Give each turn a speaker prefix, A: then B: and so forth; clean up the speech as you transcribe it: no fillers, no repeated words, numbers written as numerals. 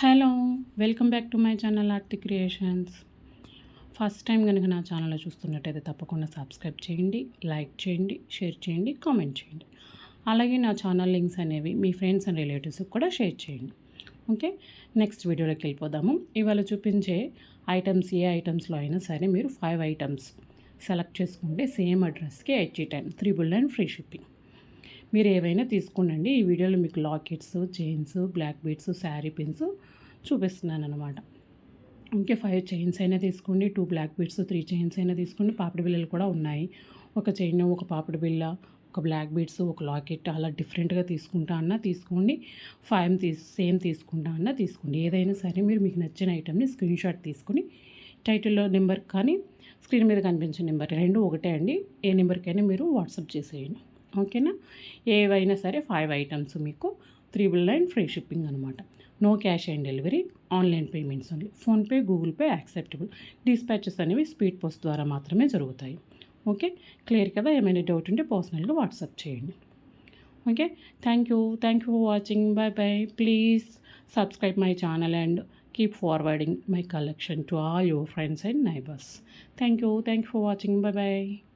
A: Hello, welcome back to my channel Aarti creations. First time కనుక నా ఛానల్లో చూస్తున్నట్టయితే తప్పకుండా సబ్స్క్రైబ్ చేయండి, లైక్ చేయండి, షేర్ చేయండి, కామెంట్ చేయండి. అలాగే నా ఛానల్ లింక్స్ అనేవి మీ ఫ్రెండ్స్ అండ్ రిలేటివ్స్కి కూడా షేర్ చేయండి. ఓకే, నెక్స్ట్ వీడియోలోకి వెళ్ళిపోదాము. ఇవాళ చూపించే ఐటమ్స్ ఏ ఐటమ్స్లో అయినా సరే మీరు 5 ఐటమ్స్ సెలెక్ట్ చేసుకుంటే సేమ్ అడ్రస్కి 8 399 ఫ్రీ షిప్పింగ్. మీరు ఏవైనా తీసుకోండి. ఈ వీడియోలో మీకు lockets, chains, black beads, sari pins చూపిస్తున్నాను అనమాట. ఇంకే 5 చైన్స్ అయినా తీసుకోండి, 2 బ్లాక్ బీడ్స్, 3 చైన్స్ అయినా తీసుకోండి. పాపిడి బిళ్ళలు కూడా ఉన్నాయి. ఒక చైన్, ఒక పాపిడి బిళ్ళ, ఒక బ్లాక్ బీడ్స్, ఒక లాకెట్ అలా డిఫరెంట్గా తీసుకుంటా అన్నా తీసుకోండి. 5 సేమ్ తీసుకుంటా అన్నా తీసుకోండి. ఏదైనా సరే మీరు మీకు నచ్చిన ఐటమ్ని స్క్రీన్ షాట్ తీసుకుని టైటిల్లో నెంబర్ కానీ స్క్రీన్ మీద కనిపించే నెంబర్ 2 ఒకటే అండి. ఏ నెంబర్కైనా మీరు వాట్సాప్ చేసేయండి. ఓకేనా. ఏవైనా సరే 5 ఐటమ్స్ మీకు 399 ఫ్రీ షిప్పింగ్ అనమాట. No cash on delivery, online payments only. PhonePe, Google Pay acceptable. Dispatches అనేవి స్పీడ్ పోస్ట్ ద్వారా మాత్రమే జరుగుతాయి. ఓకే, క్లియర్ కదా. ఏమైనా డౌట్ ఉంటే పర్సనల్గా వాట్సాప్ చేయండి. Okay, thank you for watching. Bye bye. Please subscribe my channel and keep forwarding my collection to all your friends and neighbors. Thank you for watching. Bye bye.